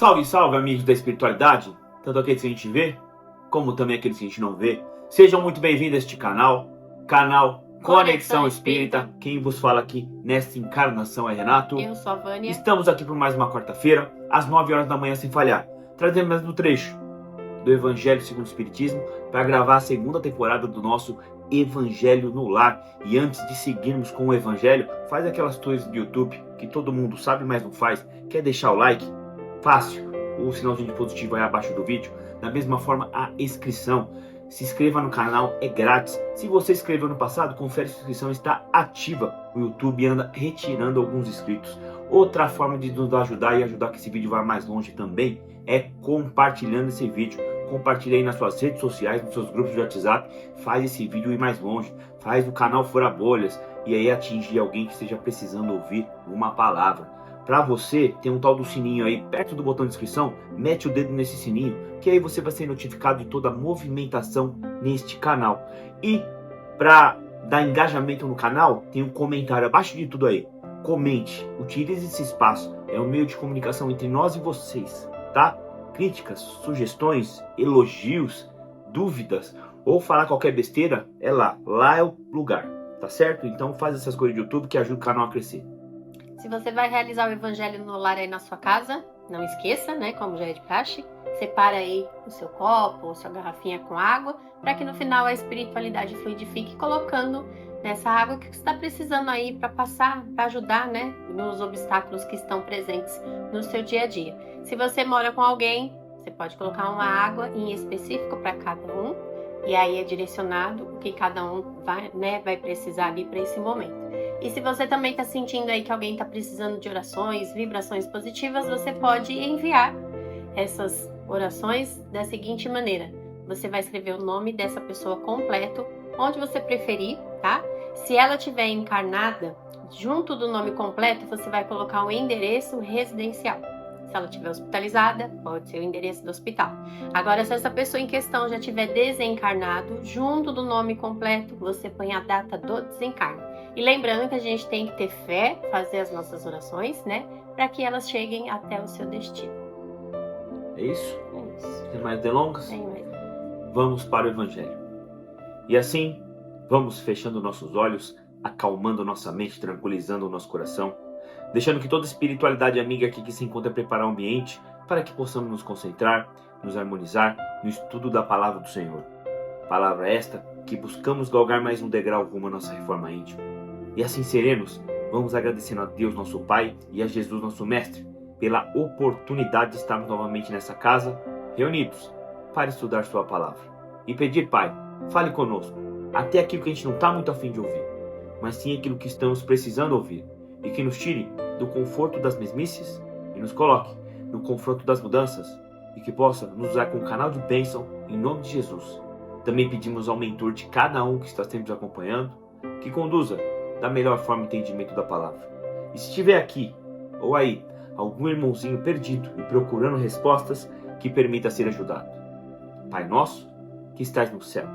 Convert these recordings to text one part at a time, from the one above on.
Salve, salve, amigos da espiritualidade, tanto aqueles que a gente vê, como também aqueles que a gente não vê. Sejam muito bem-vindos a este canal Conexão Espírita. Quem vos fala aqui nesta encarnação é Renato. Eu sou a Vânia. Estamos aqui por mais uma quarta-feira, às 9 horas da manhã sem falhar, trazendo mais um trecho do Evangelho segundo o Espiritismo para gravar a segunda temporada do nosso Evangelho no Lar. E antes de seguirmos com o Evangelho, faz aquelas coisas do YouTube que todo mundo sabe, mas não faz. Quer deixar o like? Fácil, o sinalzinho de positivo aí abaixo do vídeo. Da mesma forma, a inscrição. Se inscreva no canal, é grátis. Se você se inscreveu no passado, confere se a inscrição está ativa. O YouTube anda retirando alguns inscritos. Outra forma de nos ajudar e ajudar que esse vídeo vá mais longe também é compartilhando esse vídeo. Compartilhe aí nas suas redes sociais, nos seus grupos de WhatsApp. Faz esse vídeo ir mais longe. Faz o canal Fora Bolhas e aí atingir alguém que esteja precisando ouvir uma palavra. Para você, tem um tal do sininho aí perto do botão de inscrição, mete o dedo nesse sininho, que aí você vai ser notificado de toda a movimentação neste canal. E para dar engajamento no canal, tem um comentário abaixo de tudo aí. Comente, utilize esse espaço, é um meio de comunicação entre nós e vocês, tá? Críticas, sugestões, elogios, dúvidas ou falar qualquer besteira, é lá é o lugar, tá certo? Então faz essas coisas de YouTube que ajuda o canal a crescer. Se você vai realizar o Evangelho no Lar aí na sua casa, não esqueça, né, como já é de praxe, separa aí o seu copo ou sua garrafinha com água, para que no final a espiritualidade fluidifique colocando nessa água que você está precisando aí para passar, para ajudar, né, nos obstáculos que estão presentes no seu dia a dia. Se você mora com alguém, você pode colocar uma água em específico para cada um, e aí é direcionado o que cada um vai precisar ali para esse momento. E se você também está sentindo aí que alguém está precisando de orações, vibrações positivas, você pode enviar essas orações da seguinte maneira. Você vai escrever o nome dessa pessoa completo, onde você preferir, tá? Se ela estiver encarnada, junto do nome completo, você vai colocar o endereço residencial. Se ela estiver hospitalizada, pode ser o endereço do hospital. Agora, se essa pessoa em questão já estiver desencarnado, junto do nome completo, você põe a data do desencarne. E lembrando que a gente tem que ter fé, fazer as nossas orações, né? Para que elas cheguem até o seu destino. É isso? É isso. Tem mais delongas? Tem mais. Vamos para o Evangelho. E assim, vamos fechando nossos olhos, acalmando nossa mente, tranquilizando o nosso coração, deixando que toda espiritualidade amiga aqui que se encontra preparar o ambiente para que possamos nos concentrar, nos harmonizar no estudo da Palavra do Senhor. Palavra esta que buscamos galgar mais um degrau rumo à nossa reforma íntima. E assim seremos, vamos agradecendo a Deus nosso Pai e a Jesus nosso Mestre pela oportunidade de estarmos novamente nessa casa, reunidos, para estudar sua Palavra. E pedir, Pai, fale conosco, até aquilo que a gente não está muito afim de ouvir, mas sim aquilo que estamos precisando ouvir, e que nos tire do conforto das mesmices e nos coloque no confronto das mudanças, e que possa nos usar como canal de bênção em nome de Jesus. Também pedimos ao mentor de cada um que está sempre nos acompanhando, que conduza da melhor forma o entendimento da palavra. E se estiver aqui, ou aí, algum irmãozinho perdido e procurando respostas, que permita ser ajudado. Pai nosso, que estás no céu,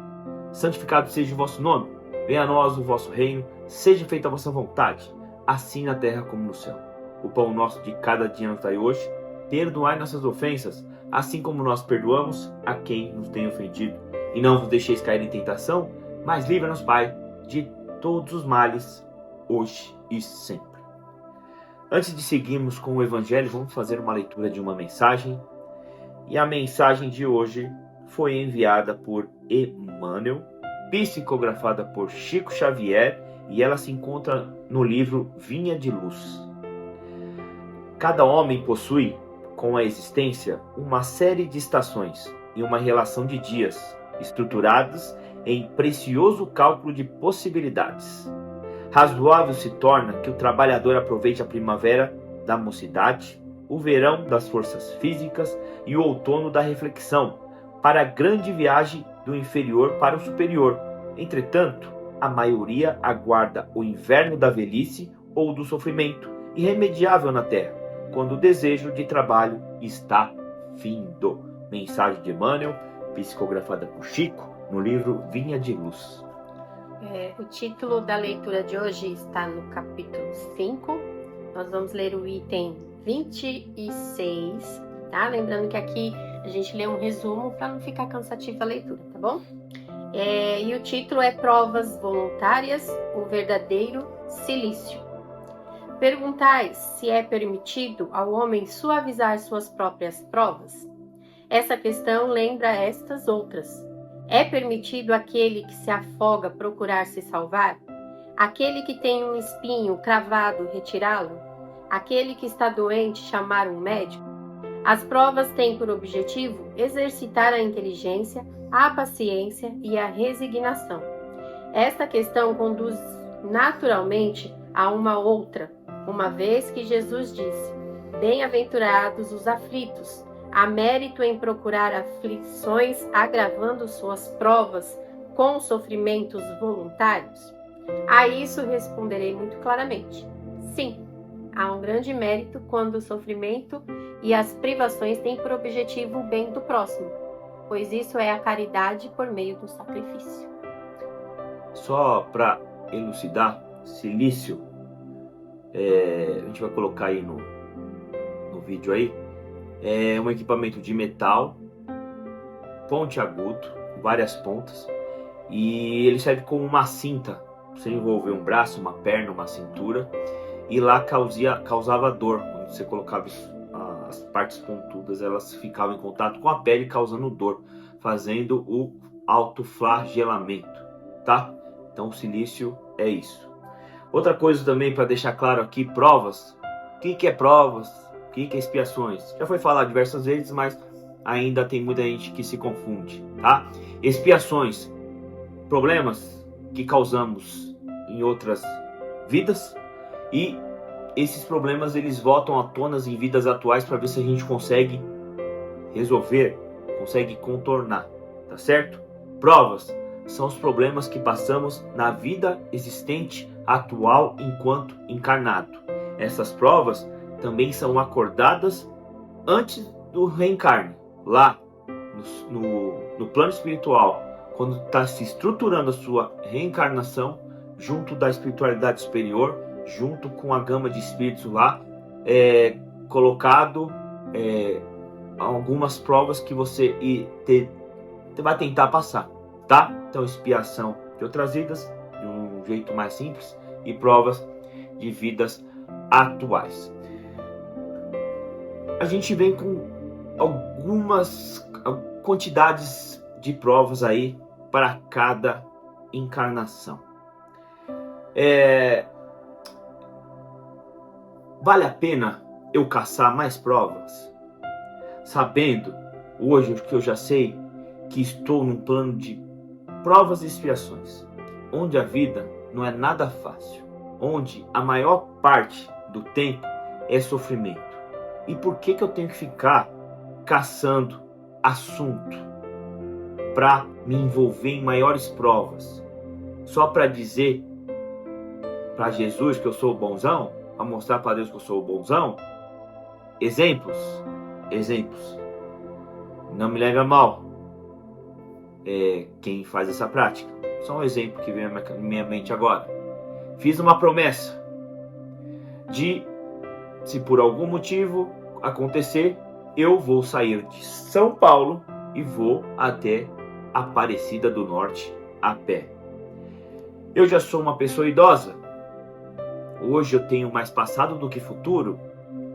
santificado seja o vosso nome, venha a nós o vosso reino, seja feita a vossa vontade, assim na terra como no céu. O pão nosso de cada dia nos dai hoje, perdoai nossas ofensas, assim como nós perdoamos a quem nos tem ofendido. E não vos deixeis cair em tentação, mas livra-nos, Pai, de todos os males, hoje e sempre. Antes de seguirmos com o Evangelho, vamos fazer uma leitura de uma mensagem. E a mensagem de hoje foi enviada por Emmanuel, psicografada por Chico Xavier, e ela se encontra no livro Vinha de Luz. Cada homem possui, com a existência, uma série de estações e uma relação de dias, estruturados em precioso cálculo de possibilidades. Razoável se torna que o trabalhador aproveite a primavera da mocidade, o verão das forças físicas e o outono da reflexão, para a grande viagem do inferior para o superior. Entretanto, a maioria aguarda o inverno da velhice ou do sofrimento, irremediável na terra, quando o desejo de trabalho está findo. Mensagem de Emmanuel, psicografada por Chico, no livro Vinha de Luz. O título da leitura de hoje está no capítulo 5. Nós vamos ler o item 26, tá? Lembrando que aqui a gente lê um resumo para não ficar cansativa a leitura, tá bom? E o título é Provas Voluntárias, o verdadeiro cilício. Perguntais se é permitido ao homem suavizar suas próprias provas? Essa questão lembra estas outras. É permitido àquele que se afoga procurar se salvar? Aquele que tem um espinho cravado retirá-lo? Aquele que está doente chamar um médico? As provas têm por objetivo exercitar a inteligência, a paciência e a resignação. Esta questão conduz naturalmente a uma outra, uma vez que Jesus disse: bem-aventurados os aflitos. Há mérito em procurar aflições agravando suas provas com sofrimentos voluntários? A isso responderei muito claramente: sim, há um grande mérito quando o sofrimento e as privações têm por objetivo o bem do próximo, pois isso é a caridade por meio do sacrifício. Só para elucidar, cilício, a gente vai colocar aí no vídeo aí, é um equipamento de metal, pontiagudo, várias pontas, e ele serve como uma cinta. Você envolver um braço, uma perna, uma cintura, e lá causava dor. Quando você colocava as partes pontudas, elas ficavam em contato com a pele, causando dor, fazendo o autoflagelamento, tá? Então o cilício é isso. Outra coisa também para deixar claro aqui, provas. O que é provas? O que é expiações? Já foi falado diversas vezes, mas ainda tem muita gente que se confunde, tá? Expiações, problemas que causamos em outras vidas, e esses problemas eles voltam à tona em vidas atuais para ver se a gente consegue resolver, consegue contornar, tá certo? Provas são os problemas que passamos na vida existente atual enquanto encarnado. Essas provas também são acordadas antes do reencarne, lá no plano espiritual, quando está se estruturando a sua reencarnação junto da espiritualidade superior, junto com a gama de espíritos lá, colocado algumas provas que você vai tentar passar, tá? Então, expiação de outras vidas, de um jeito mais simples, e provas de vidas atuais. A gente vem com algumas quantidades de provas aí para cada encarnação. Vale a pena eu caçar mais provas? Sabendo, hoje que eu já sei que estou num plano de provas e expiações, onde a vida não é nada fácil, onde a maior parte do tempo é sofrimento. E por que eu tenho que ficar caçando assunto para me envolver em maiores provas? Só para dizer para Jesus que eu sou o bonzão? Para mostrar para Deus que eu sou o bonzão? Exemplos. Não me leve a mal quem faz essa prática. Só um exemplo que vem à minha mente agora. Fiz uma promessa de, se por algum motivo acontecer, eu vou sair de São Paulo e vou até Aparecida do Norte a pé. Eu já sou uma pessoa idosa. Hoje eu tenho mais passado do que futuro.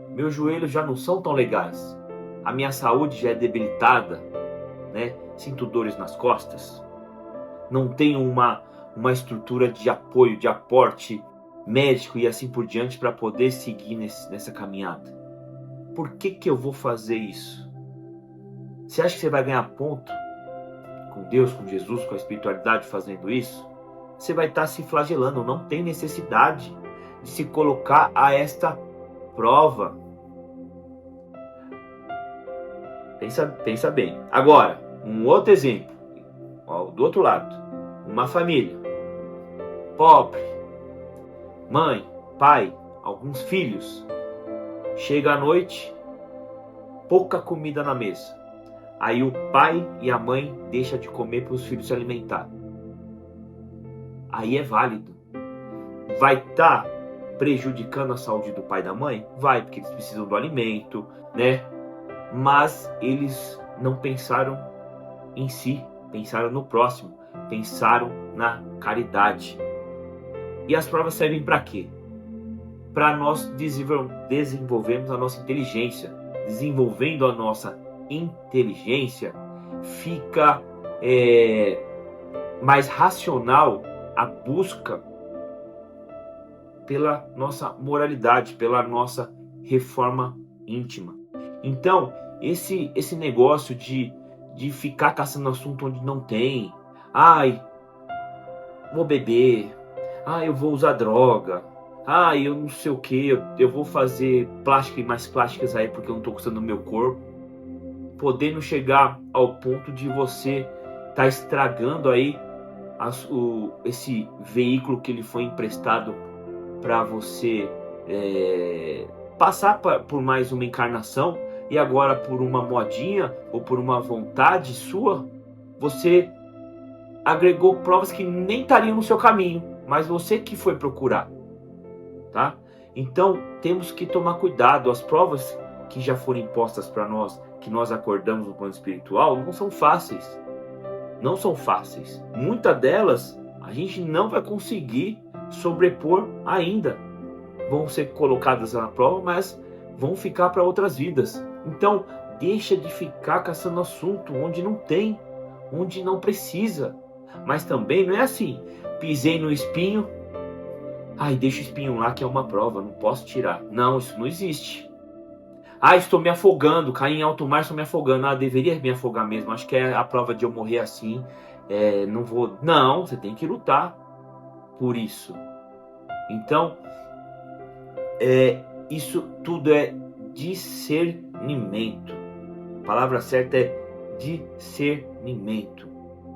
Meus joelhos já não são tão legais. A minha saúde já é debilitada, né? Sinto dores nas costas. Não tenho uma estrutura de apoio, de aporte médico e assim por diante para poder seguir nessa caminhada. Por que eu vou fazer isso? Você acha que você vai ganhar ponto com Deus, com Jesus, com a espiritualidade fazendo isso? Você vai estar se flagelando. Não tem necessidade de se colocar a esta prova. Pensa bem. Agora, um outro exemplo. Do outro lado, uma família pobre, mãe, pai, alguns filhos. Chega à noite, pouca comida na mesa. Aí o pai e a mãe deixam de comer para os filhos se alimentar. Aí é válido. Vai estar prejudicando a saúde do pai e da mãe? Vai, porque eles precisam do alimento, né? mas eles não pensaram em si, pensaram no próximo, pensaram na caridade. E as provas servem para quê? Para nós desenvolvermos a nossa inteligência. Desenvolvendo a nossa inteligência, fica mais racional a busca pela nossa moralidade, pela nossa reforma íntima. Então, esse negócio de ficar caçando assunto onde não tem, ai, vou beber, ai, eu vou usar droga, ai, eu não sei o que, eu vou fazer plástica e mais plásticas aí porque eu não tô gostando do meu corpo, podendo chegar ao ponto de você tá estragando aí esse veículo que ele foi emprestado para você passar por mais uma encarnação, e agora por uma modinha ou por uma vontade sua, você agregou provas que nem estariam no seu caminho, mas você que foi procurar, tá? Então temos que tomar cuidado. As provas que já foram impostas para nós, que nós acordamos no plano espiritual, não são fáceis. Não são fáceis. Muitas delas a gente não vai conseguir sobrepor ainda. Vão ser colocadas na prova, mas vão ficar para outras vidas. Então, deixa de ficar caçando assunto onde não tem, onde não precisa. Mas também não é assim, pisei no espinho, ai, deixa o espinho lá que é uma prova, não posso tirar. Não, isso não existe. Ah, estou me afogando, caí em alto mar, estou me afogando. Ah, deveria me afogar mesmo, acho que é a prova de eu morrer assim. Não vou... Não, você tem que lutar por isso. Então, isso tudo é discernimento. A palavra certa é discernimento,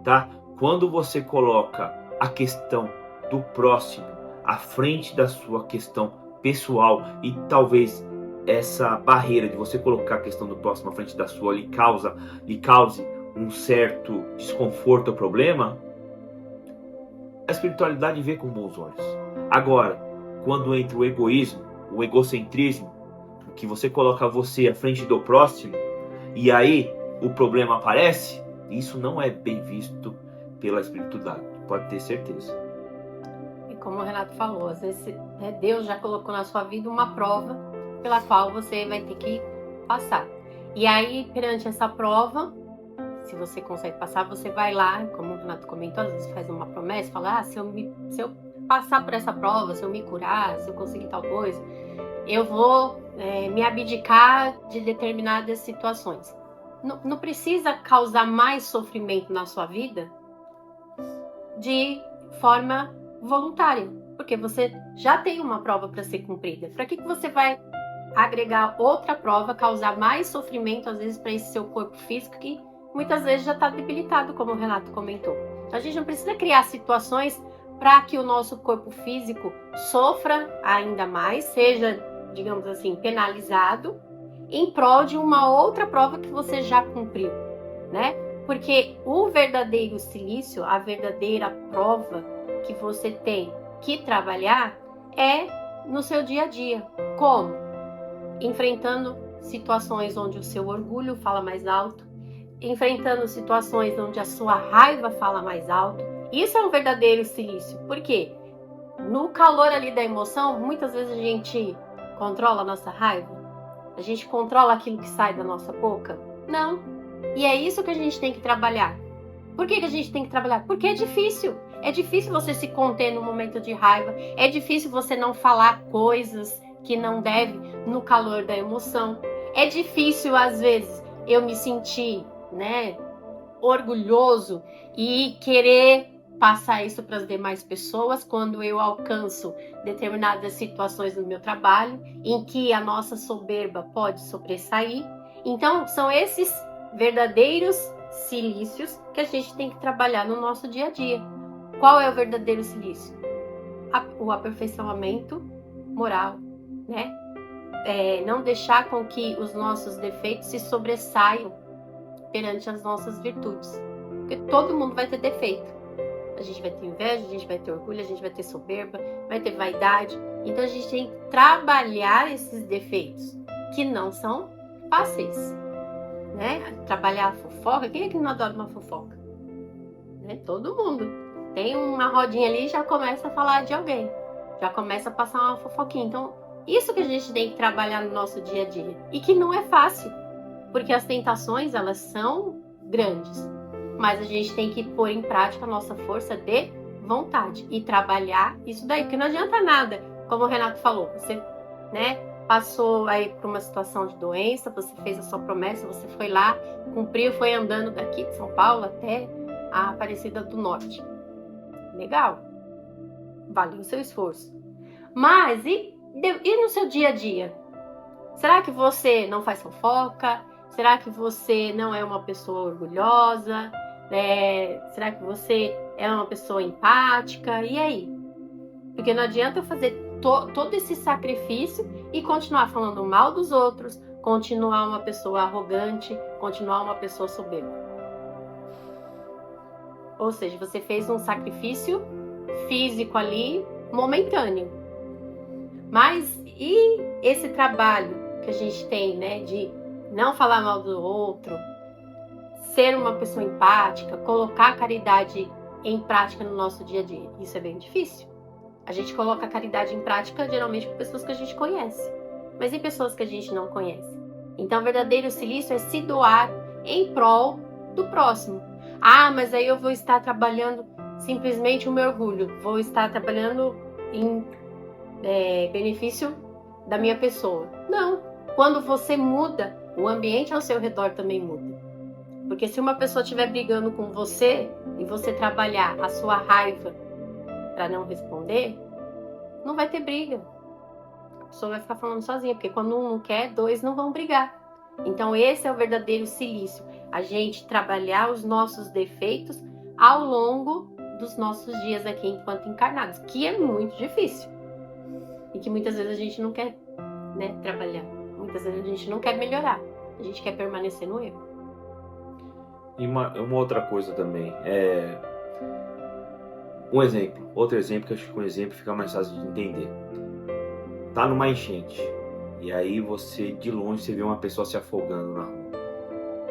tá? Quando você coloca a questão do próximo à frente da sua questão pessoal, e talvez essa barreira de você colocar a questão do próximo à frente da sua lhe cause um certo desconforto ou problema, a espiritualidade vê com bons olhos. Agora, quando entra o egoísmo, o egocentrismo, que você coloca você à frente do próximo, e aí o problema aparece, isso não é bem visto pela espiritualidade, pode ter certeza. E como o Renato falou, às vezes Deus já colocou na sua vida uma prova pela qual você vai ter que passar. E aí, perante essa prova, se você consegue passar, você vai lá, como o Renato comentou, às vezes faz uma promessa, fala, se eu passar por essa prova, se eu me curar, se eu conseguir tal coisa, eu vou me abdicar de determinadas situações. Não precisa causar mais sofrimento na sua vida de forma voluntária, porque você já tem uma prova para ser cumprida. Para que você vai agregar outra prova, causar mais sofrimento, às vezes, para esse seu corpo físico que muitas vezes já está debilitado, como o Renato comentou. A gente não precisa criar situações para que o nosso corpo físico sofra ainda mais, seja, digamos assim, penalizado, em prol de uma outra prova que você já cumpriu, né? Porque o verdadeiro silício, a verdadeira prova que você tem que trabalhar é no seu dia a dia. Como? Enfrentando situações onde o seu orgulho fala mais alto, enfrentando situações onde a sua raiva fala mais alto. Isso é um verdadeiro silício. Por quê? No calor ali da emoção, muitas vezes a gente controla a nossa raiva. A gente controla aquilo que sai da nossa boca? Não. E é isso que a gente tem que trabalhar. Por que a gente tem que trabalhar? Porque é difícil. É difícil você se conter no momento de raiva. É difícil você não falar coisas que não deve no calor da emoção. É difícil, às vezes, eu me sentir, orgulhoso e querer passar isso para as demais pessoas quando eu alcanço determinadas situações no meu trabalho em que a nossa soberba pode sobressair. Então, são esses verdadeiros silícios que a gente tem que trabalhar no nosso dia a dia. Qual é o verdadeiro silício? O aperfeiçoamento moral, não deixar com que os nossos defeitos se sobressaiam perante as nossas virtudes. Porque todo mundo vai ter defeito. A gente vai ter inveja, a gente vai ter orgulho, a gente vai ter soberba, vai ter vaidade. Então a gente tem que trabalhar esses defeitos, que não são fáceis. né? Trabalhar a fofoca. Quem é que não adora uma fofoca? Né? Todo mundo. Tem uma rodinha ali e já começa a falar de alguém. Já começa a passar uma fofoquinha. Então, isso que a gente tem que trabalhar no nosso dia a dia. E que não é fácil. Porque as tentações, elas são grandes. Mas a gente tem que pôr em prática a nossa força de vontade. E trabalhar isso daí. Porque não adianta nada. Como o Renato falou, você, né, passou aí por uma situação de doença, você fez a sua promessa, você foi lá, cumpriu, foi andando daqui de São Paulo até a Aparecida do Norte. Legal. Valeu o seu esforço. Mas e no seu dia a dia? Será que você não faz fofoca? Será que você não é uma pessoa orgulhosa? Será que você é uma pessoa empática? E aí? Porque não adianta eu fazer todo esse sacrifício e continuar falando mal dos outros, continuar uma pessoa arrogante, continuar uma pessoa soberba. Ou seja, você fez um sacrifício físico ali, momentâneo. Mas e esse trabalho que a gente tem, né, de não falar mal do outro, ser uma pessoa empática, colocar a caridade em prática no nosso dia a dia? Isso é bem difícil. A gente coloca a caridade em prática geralmente com pessoas que a gente conhece, mas em pessoas que a gente não conhece. Então, o verdadeiro silício é se doar em prol do próximo. Ah, mas aí eu vou estar trabalhando simplesmente o meu orgulho, vou estar trabalhando em benefício da minha pessoa. Não. Quando você muda, o ambiente ao seu redor também muda. Porque se uma pessoa estiver brigando com você e você trabalhar a sua raiva para não responder, não vai ter briga. A pessoa vai ficar falando sozinha, porque quando um não quer, dois não vão brigar. Então esse é o verdadeiro silício. A gente trabalhar os nossos defeitos ao longo dos nossos dias aqui enquanto encarnados, que é muito difícil. E que muitas vezes a gente não quer, né, trabalhar. Muitas vezes a gente não quer melhorar. A gente quer permanecer no erro. E uma outra coisa também, outro exemplo, que eu acho que com um exemplo fica mais fácil de entender. Tá numa enchente, e aí você, de longe, você vê uma pessoa se afogando na rua.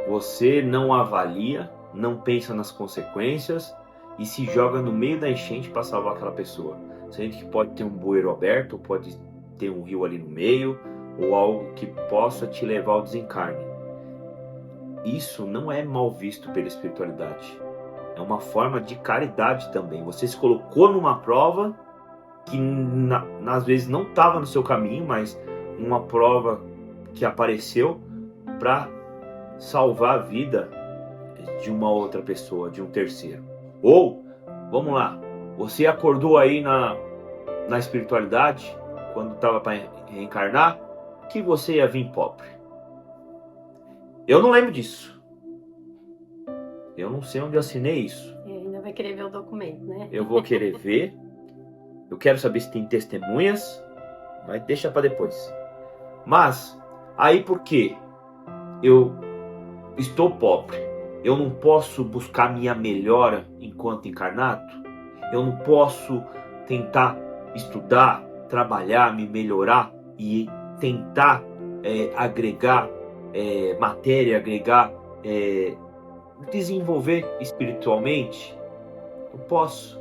Você não avalia, não pensa nas consequências e se joga no meio da enchente para salvar aquela pessoa. Sendo que pode ter um bueiro aberto, pode ter um rio ali no meio, ou algo que possa te levar ao desencarne. Isso não é mal visto pela espiritualidade. É uma forma de caridade também. Você se colocou numa prova que às vezes não estava no seu caminho, mas uma prova que apareceu para salvar a vida de uma outra pessoa, de um terceiro. Ou, vamos lá, você acordou aí na espiritualidade, quando estava para reencarnar, que você ia vir pobre. Eu não lembro disso. Eu não sei onde eu assinei isso. Ainda vai querer ver o documento, né? Eu vou querer ver. Eu quero saber se tem testemunhas, mas deixa para depois. Mas, aí por que eu estou pobre? Eu não posso buscar minha melhora enquanto encarnado? Eu não posso tentar estudar, trabalhar, me melhorar e tentar agregar matéria, agregar, desenvolver espiritualmente? Eu posso,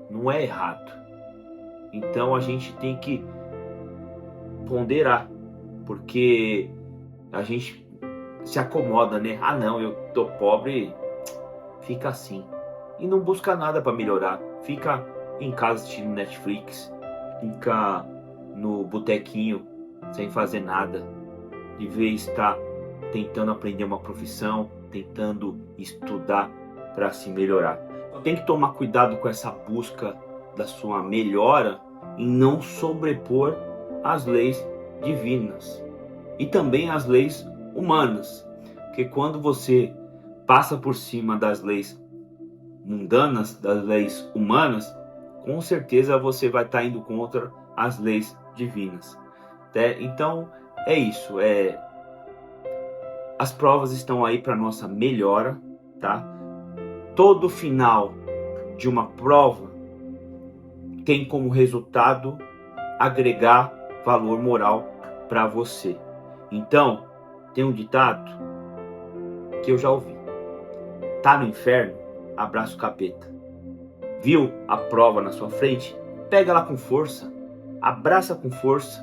não é errado. Então a gente tem que ponderar, porque a gente se acomoda, né? Ah não, eu tô pobre, fica assim. E não busca nada para melhorar. Fica em casa assistindo Netflix, fica no botequinho sem fazer nada, de vez estar tentando aprender uma profissão, tentando estudar para se melhorar. Tem que tomar cuidado com essa busca da sua melhora e não sobrepor as leis divinas e também as leis humanas, porque quando você passa por cima das leis mundanas, das leis humanas, com certeza você vai estar indo contra as leis divinas. Então é isso, as provas estão aí para nossa melhora, tá? Todo final de uma prova tem como resultado agregar valor moral para você. Então, tem um ditado que eu já ouvi. Tá no inferno? Abraça o capeta. Viu a prova na sua frente? Pega ela com força. Abraça com força.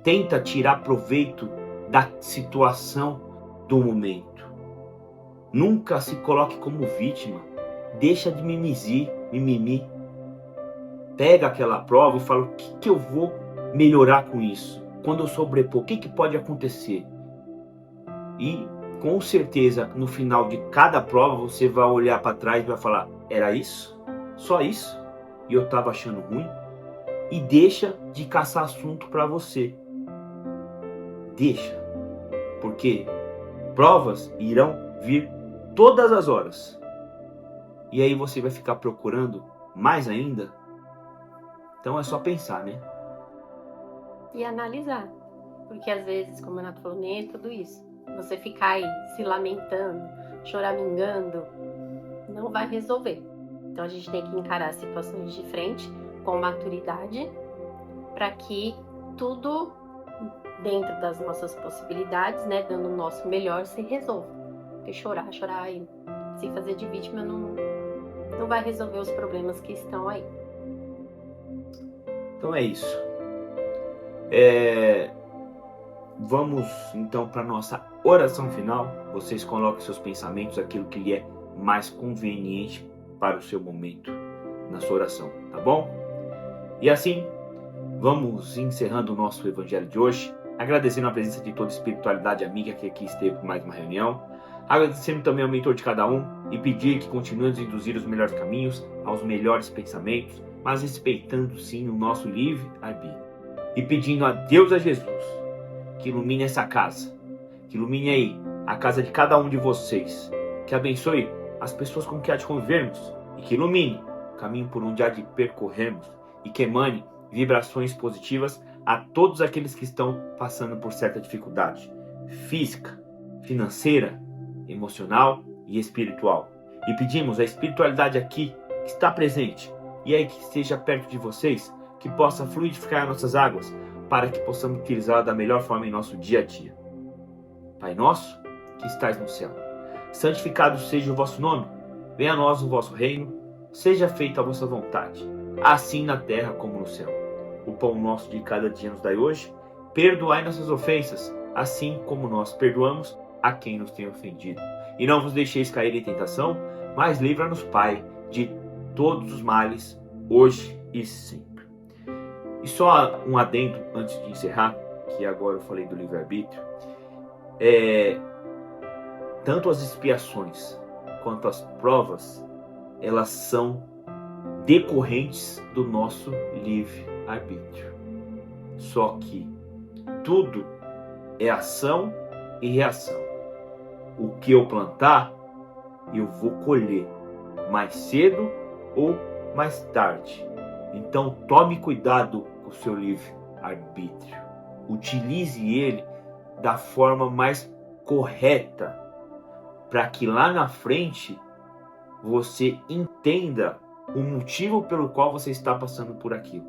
Tenta tirar proveito da situação do momento. Nunca se coloque como vítima. Deixa de mimimi. Pega aquela prova e fala: o que eu vou melhorar com isso? Quando eu sobrepor, o que pode acontecer? E com certeza no final de cada prova você vai olhar para trás e vai falar: era isso? Só isso? E eu estava achando ruim? E deixa de caçar assunto para você. Deixa. Porque provas irão vir todas as horas. E aí você vai ficar procurando mais ainda? Então é só pensar, né? E analisar. Porque às vezes, como a Renato falou, nem é tudo isso. Você ficar aí se lamentando, choramingando, não vai resolver. Então a gente tem que encarar as situações de frente com maturidade para que tudo dentro das nossas possibilidades, né, dando o nosso melhor, se resolva. Porque chorar e se fazer de vítima não vai resolver os problemas que estão aí. Então é isso. Vamos então para nossa oração final. Vocês coloquem seus pensamentos, aquilo que lhe é mais conveniente para o seu momento na sua oração, tá bom? E assim, vamos encerrando o nosso evangelho de hoje, agradecendo a presença de toda a espiritualidade amiga que aqui esteve por mais uma reunião, agradecendo também ao mentor de cada um e pedir que continue a nos induzir os melhores caminhos, aos melhores pensamentos, mas respeitando sim o nosso livre-arbítrio. E pedindo a Deus, a Jesus, que ilumine essa casa, que ilumine aí a casa de cada um de vocês, que abençoe as pessoas com que há de convivermos e que ilumine o caminho por onde há de percorrermos e que emane vibrações positivas a todos aqueles que estão passando por certa dificuldade física, financeira, emocional e espiritual. E pedimos a espiritualidade aqui que está presente e aí que esteja perto de vocês, que possa fluidificar nossas águas para que possamos utilizá-la da melhor forma em nosso dia a dia. Pai nosso, que estais no céu, santificado seja o vosso nome, venha a nós o vosso reino, seja feita a vossa vontade, assim na terra como no céu. O pão nosso de cada dia nos dai hoje, perdoai nossas ofensas, assim como nós perdoamos a quem nos tem ofendido. E não vos deixeis cair em tentação, mas livra-nos, Pai, de todos os males, hoje e sempre. E só um adendo antes de encerrar, que agora eu falei do livre-arbítrio, tanto as expiações quanto as provas, elas são decorrentes do nosso livre-arbítrio. Só que tudo é ação e reação. O que eu plantar, eu vou colher mais cedo ou mais tarde. Então tome cuidado com o seu livre-arbítrio. Utilize ele da forma mais correta, para que lá na frente você entenda o motivo pelo qual você está passando por aquilo.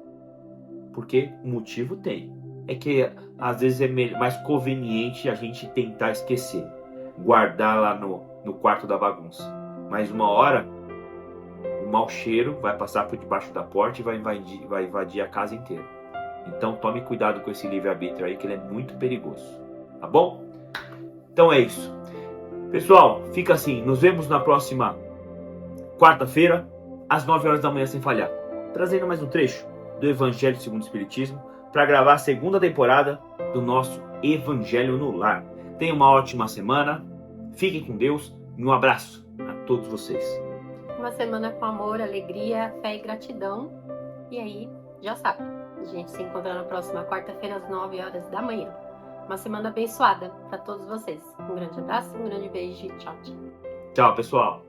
Porque o motivo tem. É que às vezes é mais conveniente a gente tentar esquecer, guardar lá no quarto da bagunça. Mas uma hora o mau cheiro vai passar por debaixo da porta e vai invadir a casa inteira. Então tome cuidado com esse livre-arbítrio aí, que ele é muito perigoso. Tá bom? Então é isso. Pessoal, fica assim. Nos vemos na próxima quarta-feira, às 9 horas da manhã, sem falhar. Trazendo mais um trecho do Evangelho segundo o Espiritismo para gravar a segunda temporada do nosso Evangelho no Lar. Tenha uma ótima semana. Fiquem com Deus e um abraço a todos vocês. Uma semana com amor, alegria, fé e gratidão. E aí, já sabe, a gente se encontra na próxima quarta-feira às 9 horas da manhã. Uma semana abençoada para todos vocês. Um grande abraço, um grande beijo e tchau, tchau. Tchau, pessoal.